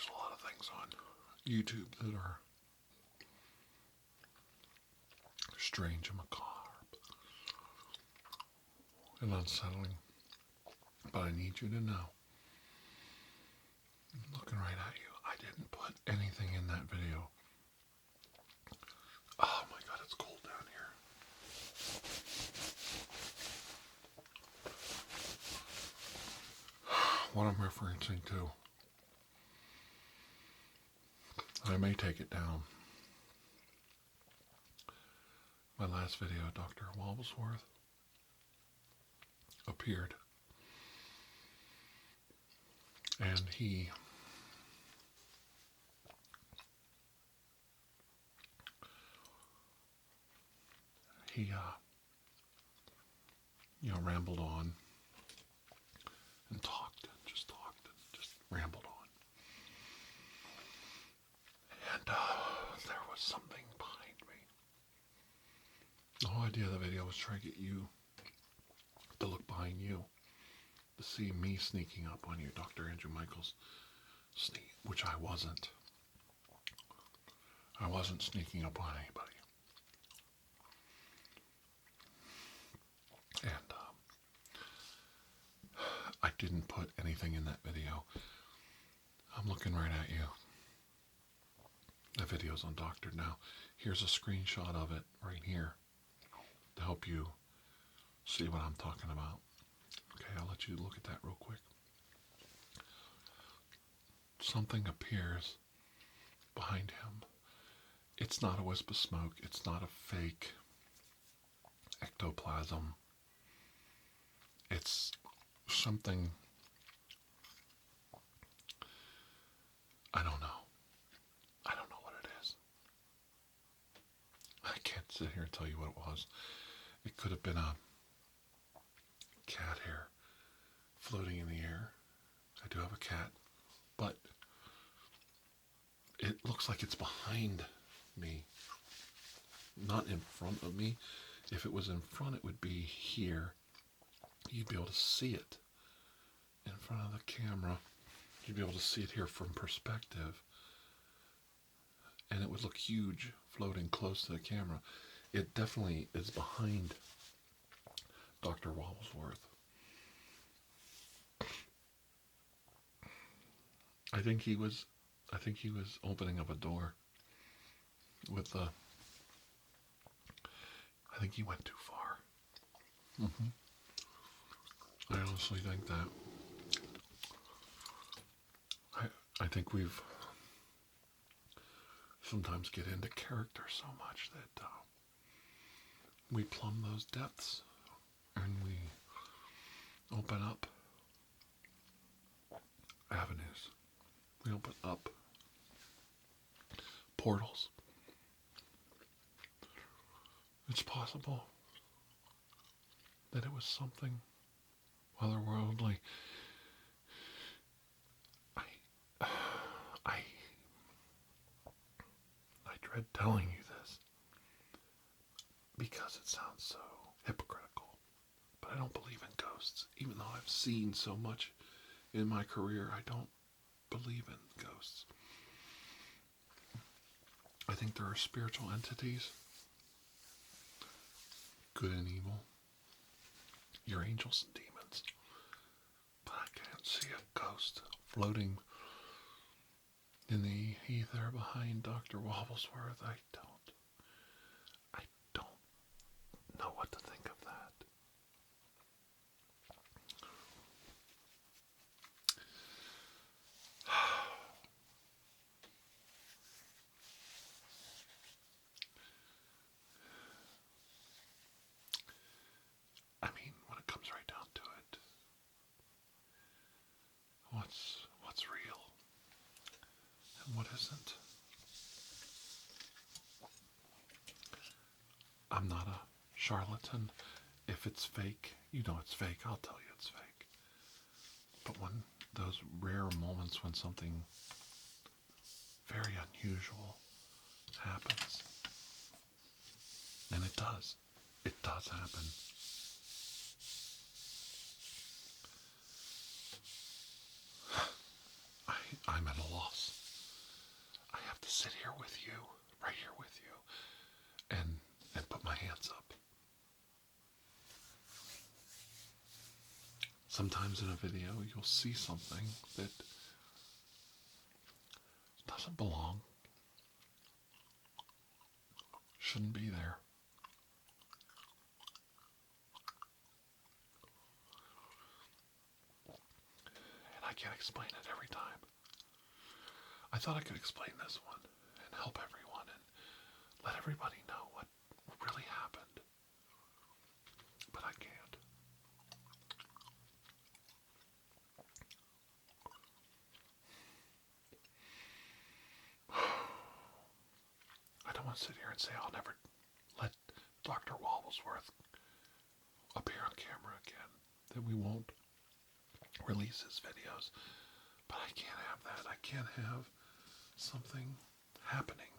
there's a lot of things on YouTube that are strange and macabre and unsettling. But I need you to know, I'm looking right at you, I didn't put anything in that video. Oh my God, it's cold down here. What I'm referencing to, I may take it down. My last video, Dr. WobblesWorth appeared, and he rambled on and talked and just rambled on. And there was something behind me. The whole idea of the video was trying to get you to look behind you, to see me sneaking up on you, Dr. Andrew Michaels, which I wasn't. I wasn't sneaking up on anybody. And I didn't put anything in that video. I'm looking right at you. The video's on Doctor now. Here's a screenshot of it right here to help you see what I'm talking about. Okay, I'll let you look at that real quick. Something appears behind him. It's not a wisp of smoke. It's not a fake ectoplasm. It's something, I don't know. I don't know what it is. I can't sit here and tell you what it was. It could have been a cat hair floating in the air. I do have a cat, but it looks like it's behind me, not in front of me. If it was in front, it would be here. You'd be able to see it in front of the camera. You'd be able to see it here from perspective. And it would look huge floating close to the camera. It definitely is behind Dr. WobblesWorth. I think he was opening up a door with the, I think he went too far. I honestly think that. I think we've sometimes get into character so much that we plumb those depths and we open up avenues. We open up portals. It's possible that it was something otherworldly. I dread telling you this because it sounds so hypocritical, but I don't believe in ghosts. Even though I've seen so much in my career, I don't believe in ghosts. I think there are spiritual entities, good and evil, your angels and demons, but I can't see a ghost floating in the ether behind Dr. WobblesWorth. I don't know what to think of that. I mean, when it comes right down to it, what's real and what isn't? I'm not a charlatan. If it's fake, you know it's fake. I'll tell you it's fake. But when those rare moments when something very unusual happens, and it does happen. I'm at a loss. Sometimes in a video you'll see something that doesn't belong, shouldn't be there. And I can't explain it every time. I thought I could explain this one and help everyone and let everybody know what really happened. But I can't. I don't want to sit here and say I'll never let Dr. WobblesWorth appear on camera again, that we won't release his videos. But I can't have that. I can't have something happening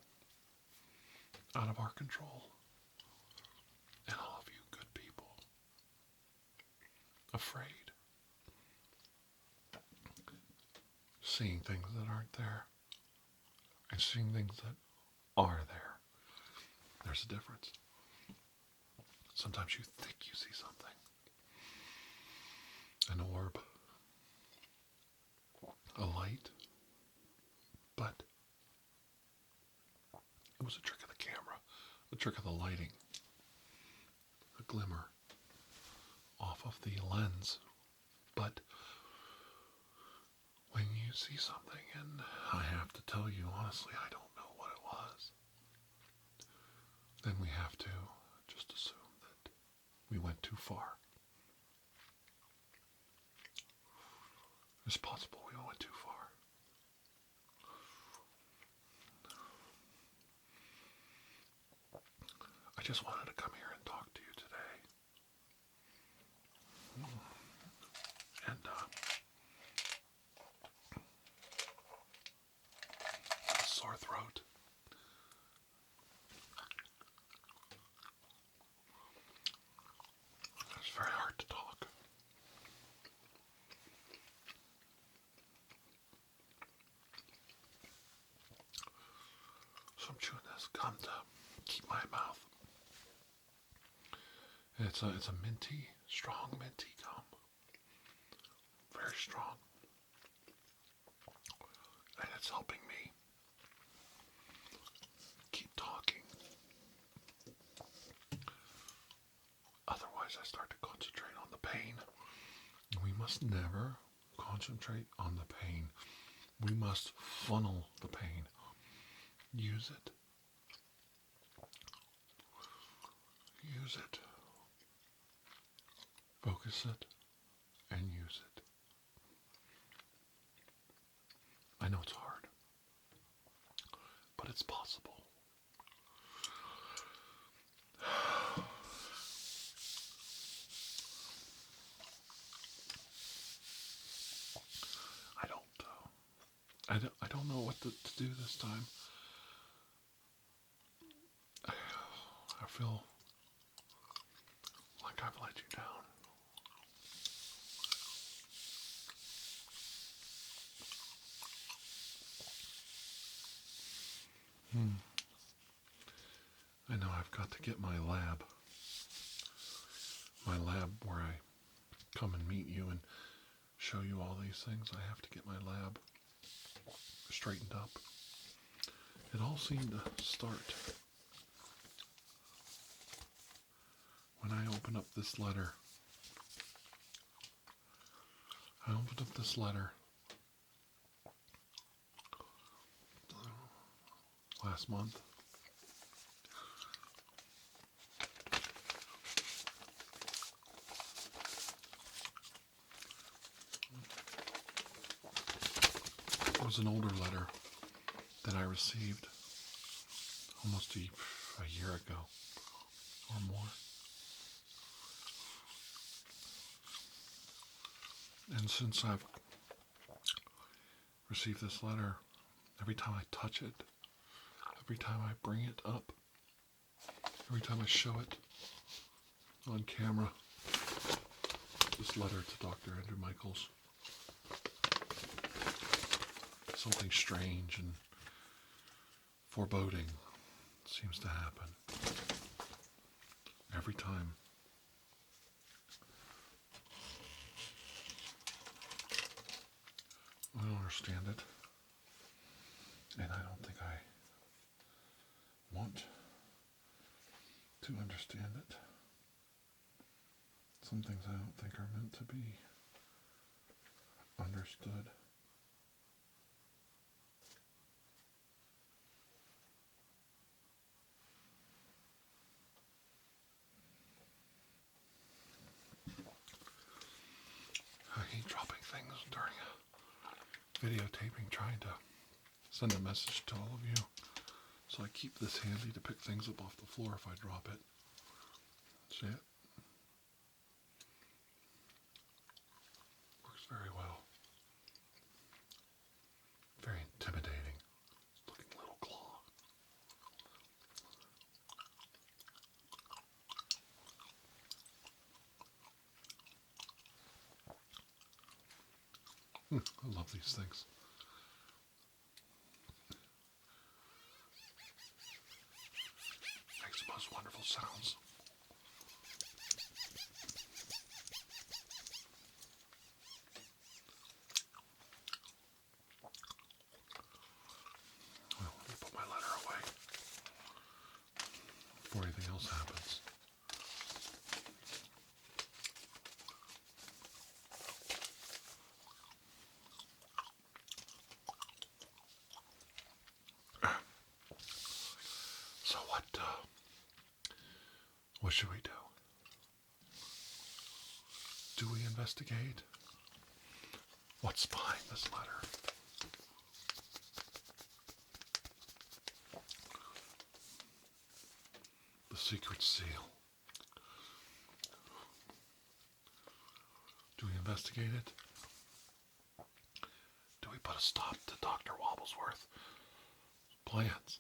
out of our control. And all of you good people afraid, seeing things that aren't there and seeing things that are there. There's a difference. Sometimes you think you see something, an orb, a light, but it was a trick of the camera, a trick of the lighting, a glimmer off of the lens. But when you see something, and I have to tell you honestly, I don't know what it was, then we have to just assume that we went too far. It's possible we went too far. I just wanted to come here and talk to you today. And sore throat. It's very hard to talk. So I'm chewing this gum to keep my mouth. And it's a minty, strong minty gum. Very strong. And it's helping me keep talking. Otherwise I start to concentrate on the pain. We must never concentrate on the pain. We must funnel the pain. Use it. Use it. Focus it and use it. I know it's hard, but it's possible. I don't know what to do this time. I feel like I've let you down. I know I've got to get my lab where I come and meet you and show you all these things. I have to get my lab straightened up. It all seemed to start when I opened up this letter. I opened up this letter last month. It was an older letter that I received almost a year ago or more. And since I've received this letter, every time I touch it, every time I bring it up, every time I show it on camera, this letter to Dr. Andrew Michaels, something strange and foreboding seems to happen. Every time. I don't understand it. And I don't think I want to understand it. Some things I don't think are meant to be understood. I hate dropping things during a videotaping, trying to send a message to all of you. So I keep this handy to pick things up off the floor if I drop it. See it? Works very well. Very intimidating looking little claw. I love these things. Makes the most wonderful sounds. Well, let me put my letter away before anything else happens. So what should we do? Do we investigate? What's behind this letter? The secret seal. Do we investigate it? Do we put a stop to Dr. WobblesWorth's plans?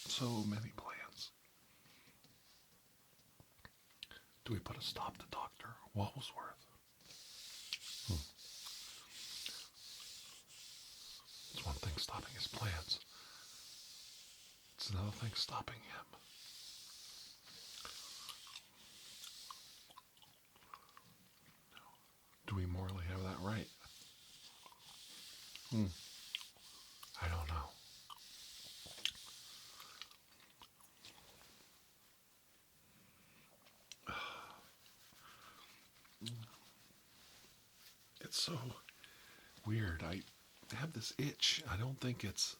So many plans. Do we put a stop to Dr. WobblesWorth? It's one thing stopping his plans. It's another thing stopping him. Do we morally have that right? I don't know. It's so weird. I have this itch. I don't think it's...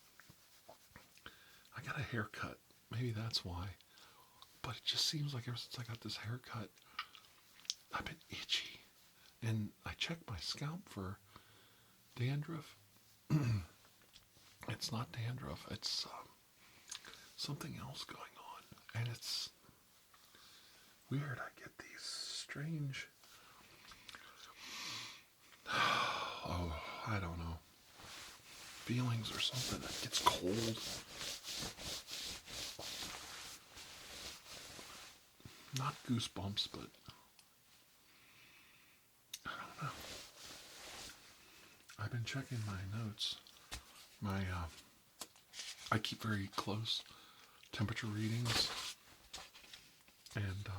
I got a haircut. Maybe that's why. But it just seems like ever since I got this haircut, I've been itchy. And I checked my scalp for dandruff. It's not dandruff. It's something else going on. And it's weird. I get these strange... Oh, I don't know. Feelings or something. It gets cold. Not goosebumps, but I don't know. I've been checking my notes. I keep very close temperature readings, and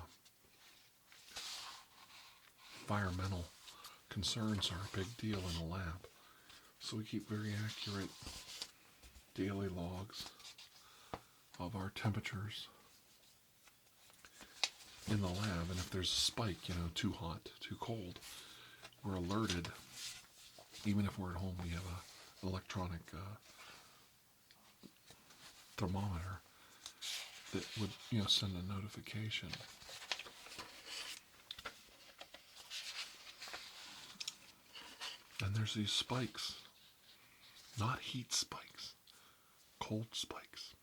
environmental concerns are a big deal in a lab. So we keep very accurate daily logs of our temperatures in the lab, and if there's a spike, too hot, too cold, we're alerted. Even if we're at home, we have an electronic thermometer that would, send a notification. And there's these spikes, not heat spikes, cold spikes.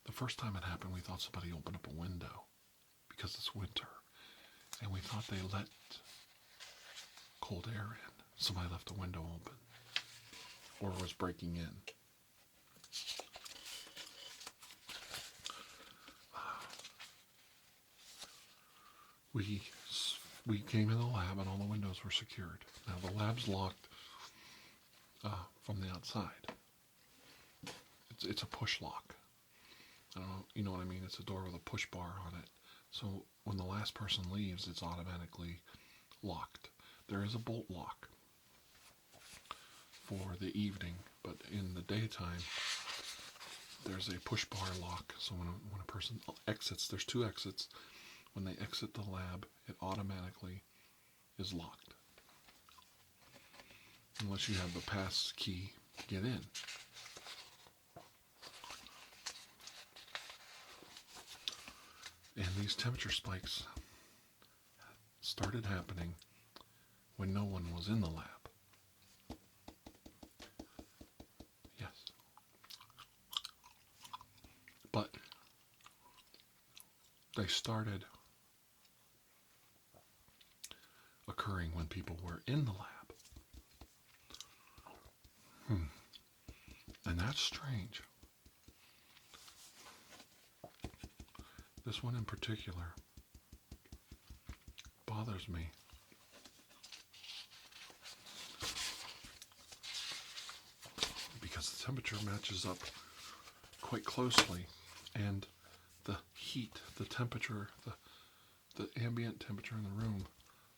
The first time it happened, we thought somebody opened up a window because it's winter, and we thought they let cold air in. Somebody left a window open or was breaking in. We came in the lab and all the windows were secured. Now the lab's locked from the outside. It's a push lock. I don't know, you know what I mean? It's a door with a push bar on it. So when the last person leaves, it's automatically locked. There is a bolt lock for the evening, but in the daytime, there's a push bar lock. So when a person exits, there's two exits. When they exit the lab, it automatically is locked. Unless you have the pass key to get in. And these temperature spikes started happening when no one was in the lab. Yes. But they started occurring when people were in the lab. And that's strange. This one in particular bothers me. Because the temperature matches up quite closely, and the heat, the temperature, the ambient temperature in the room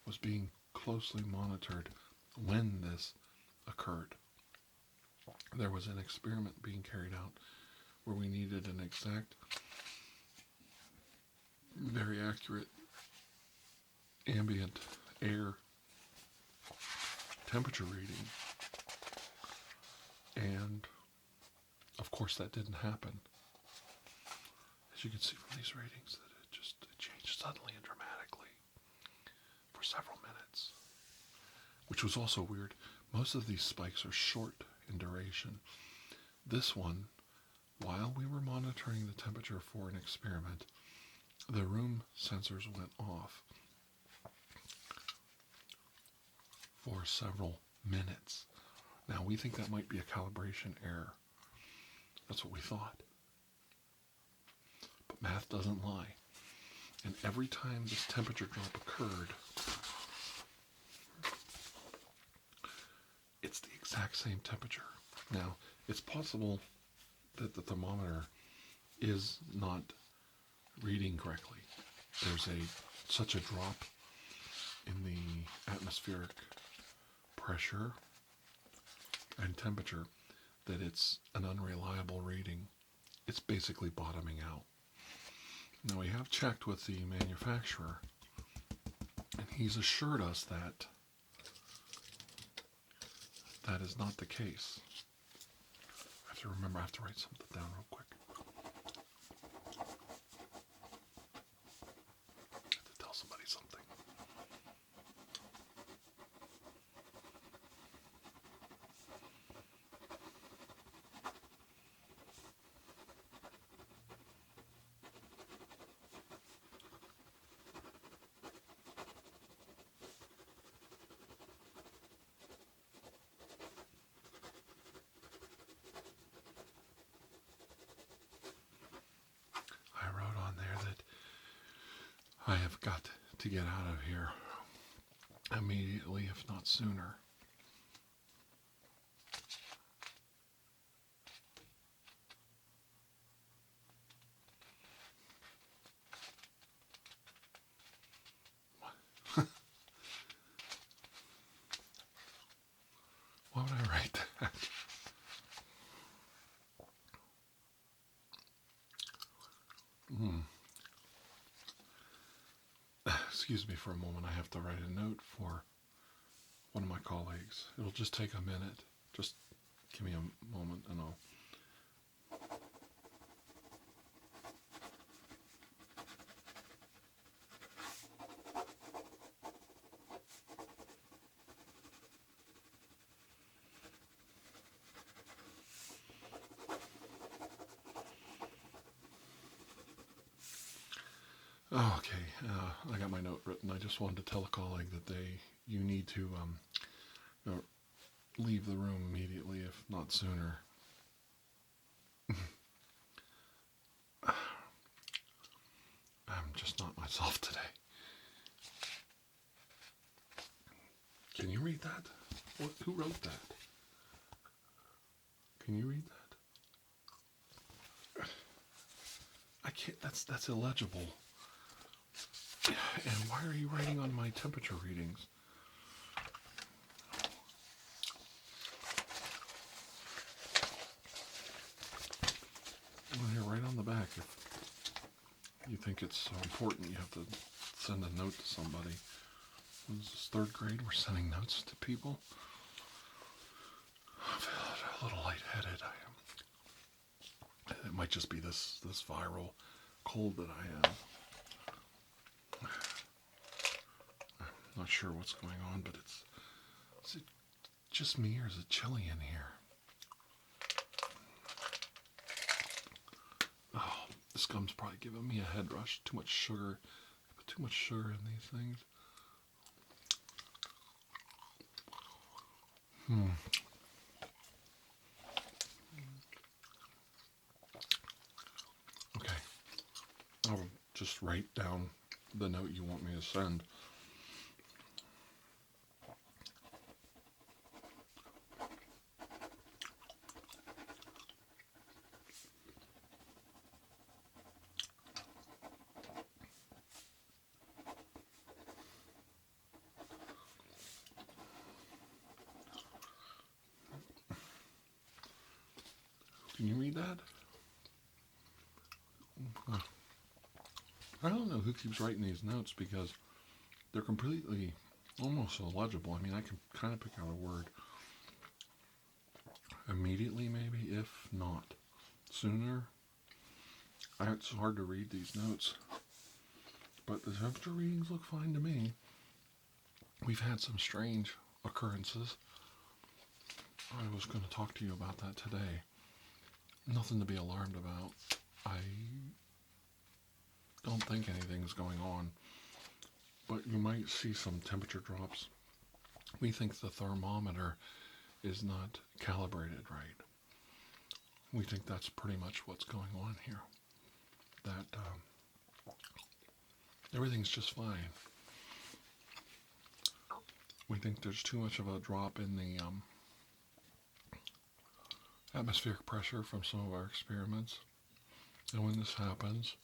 was being closely monitored when this occurred. There was an experiment being carried out where we needed an exact, very accurate ambient air temperature reading. And of course that didn't happen. As you can see from these readings, that it changed suddenly and dramatically for several minutes, which was also weird. Most of these spikes are short in duration. This one, while we were monitoring the temperature for an experiment, the room sensors went off for several minutes. Now, we think that might be a calibration error. That's what we thought. But math doesn't lie. And every time this temperature drop occurred, it's the exact same temperature. Now, it's possible that the thermometer is not reading correctly. There's such a drop in the atmospheric pressure and temperature that it's an unreliable reading. It's basically bottoming out. Now, we have checked with the manufacturer, and he's assured us that that is not the case. I have to remember, I have to write something down real quick. I have to tell somebody something. I have got to get out of here immediately, if not sooner. Why would I write that? Excuse me for a moment. I have to write a note for one of my colleagues. It'll just take a minute. Just give me a moment and I'll... Oh, okay, I got my note written. I just wanted to tell a colleague that you need to leave the room immediately, if not sooner. I'm just not myself today. Can you read that? Who wrote that? Can you read that? I can't. That's illegible. And why are you writing on my temperature readings? Well, here, right on the back. If you think it's so important, you have to send a note to somebody. What is this, 3rd grade? We're sending notes to people? I feel a little lightheaded. It might just be this viral cold that I have. I'm not sure what's going on, but is it just me or is it chilly in here? Oh, this gum's probably giving me a head rush. Too much sugar. I put too much sugar in these things. Okay. I'll just write down the note you want me to send. Can you read that? I don't know who keeps writing these notes because they're completely almost illegible. I mean, I can kind of pick out a word immediately, maybe, if not sooner. It's hard to read these notes, but the temperature readings look fine to me. We've had some strange occurrences. I was going to talk to you about that today. Nothing to be alarmed about. I don't think anything's going on, but you might see some temperature drops. We think the thermometer is not calibrated right. We think that's pretty much what's going on here. That everything's just fine. We think there's too much of a drop in the atmospheric pressure from some of our experiments. And when this happens,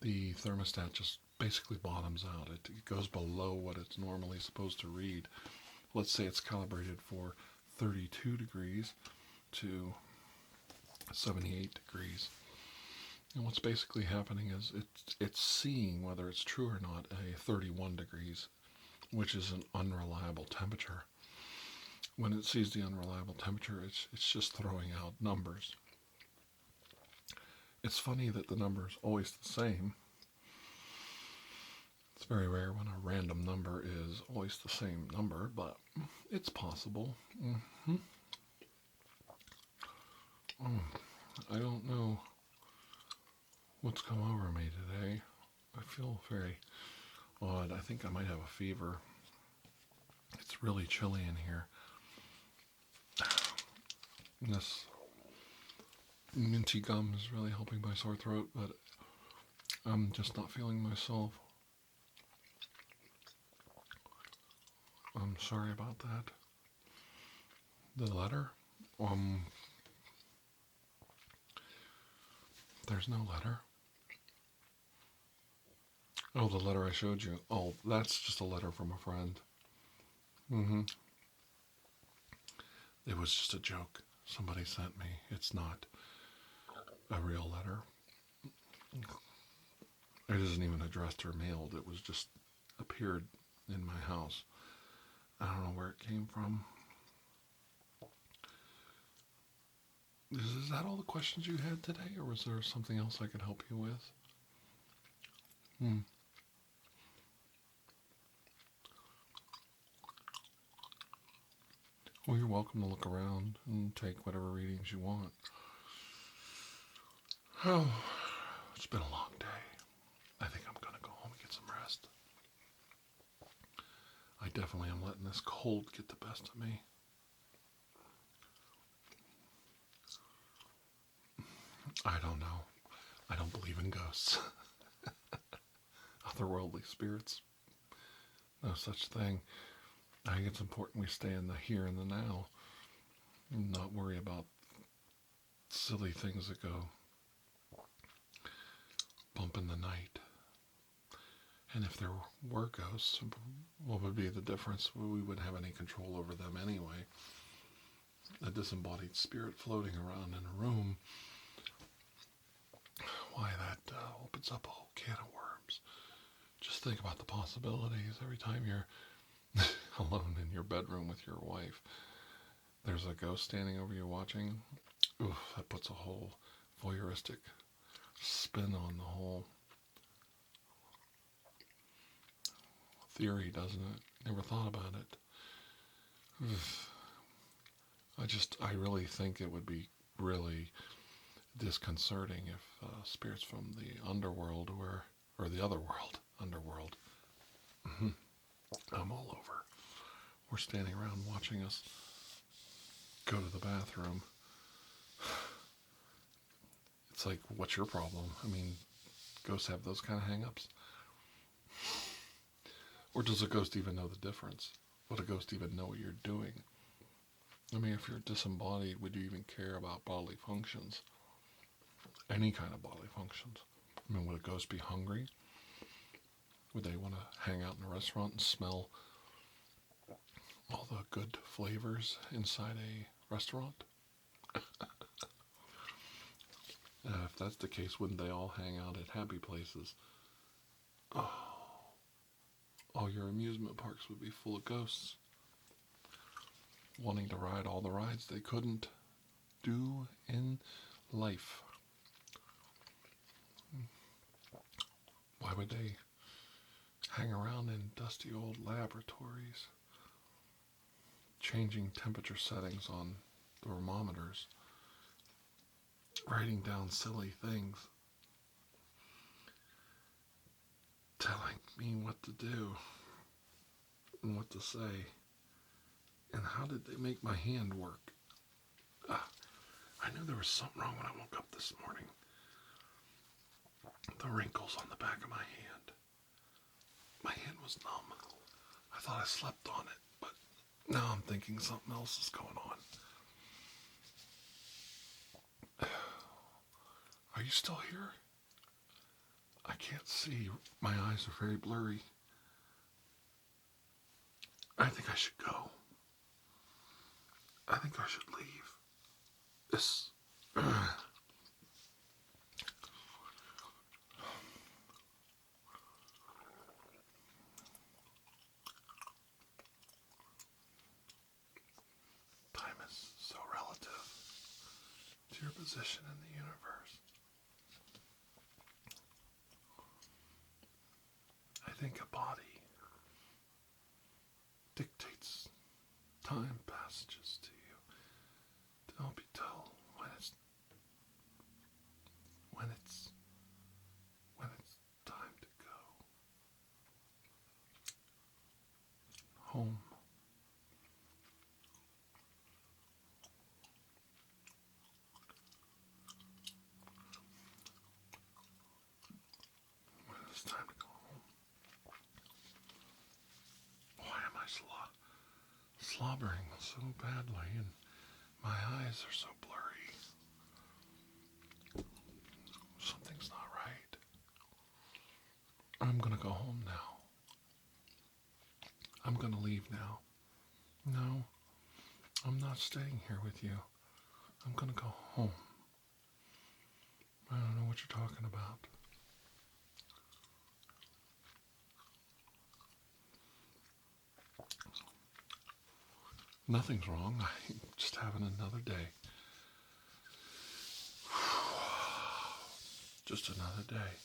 the thermostat just basically bottoms out. It goes below what it's normally supposed to read. Let's say it's calibrated for 32 degrees to 78 degrees. And what's basically happening is it's seeing, whether it's true or not, a 31 degrees, which is an unreliable temperature. When it sees the unreliable temperature, it's just throwing out numbers. It's funny that the number is always the same. It's very rare when a random number is always the same number, but it's possible. I don't know what's come over me today. I feel very odd. I think I might have a fever. It's really chilly in here. This minty gum is really helping my sore throat, but I'm just not feeling myself. I'm sorry about that. The letter? There's no letter. Oh, the letter I showed you. Oh, that's just a letter from a friend. It was just a joke somebody sent me. It's not a real letter. It isn't even addressed or mailed. It was just appeared in my house. I don't know where it came from. Is that all the questions you had today, or was there something else I could help you with? Well, you're welcome to look around and take whatever readings you want. Oh, it's been a long day. I think I'm going to go home and get some rest. I definitely am letting this cold get the best of me. I don't know. I don't believe in ghosts. Otherworldly spirits. No such thing. I think it's important we stay in the here and the now and not worry about silly things that go bump in the night. And if there were ghosts, what would be the difference? We wouldn't have any control over them anyway. A disembodied spirit floating around in a room, why, that opens up a whole can of worms. Just think about the possibilities. Every time you're alone in your bedroom with your wife, there's a ghost standing over you watching. Oof, that puts a whole voyeuristic spin on the whole theory, doesn't it? Never thought about it. Oof. I really think it would be really disconcerting if spirits from the underworld or the other world, underworld, I'm all over, were standing around watching us go to the bathroom. It's like, what's your problem? I mean, ghosts have those kind of hang-ups? Or does a ghost even know the difference? Would a ghost even know what you're doing? I mean, if you're disembodied, would you even care about bodily functions? Any kind of bodily functions. I mean, would a ghost be hungry? Would they want to hang out in a restaurant and smell all the good flavors inside a restaurant? If that's the case, wouldn't they all hang out at happy places? Oh, all your amusement parks would be full of ghosts, wanting to ride all the rides they couldn't do in life. Why would they hang around in dusty old laboratories, changing temperature settings on thermometers, writing down silly things, telling me what to do and what to say? And how did they make my hand work? I knew there was something wrong when I woke up this morning. The wrinkles on the back of my hand. My hand was numb. I thought I slept on it, but now I'm thinking something else is going on. Are you still here? I can't see. My eyes are very blurry. I think I should go. I think I should leave. This... Time is so relative to your position in the universe. I think a body dictates time passages to you to help you tell when it's time to go home. When it's time to go home. Why am I slobbering so badly, and my eyes are so blurry? Something's not right. I'm gonna go home now. I'm gonna leave now. No, I'm not staying here with you. I'm gonna go home. I don't know what you're talking about. Nothing's wrong. I'm just having another day. Just another day.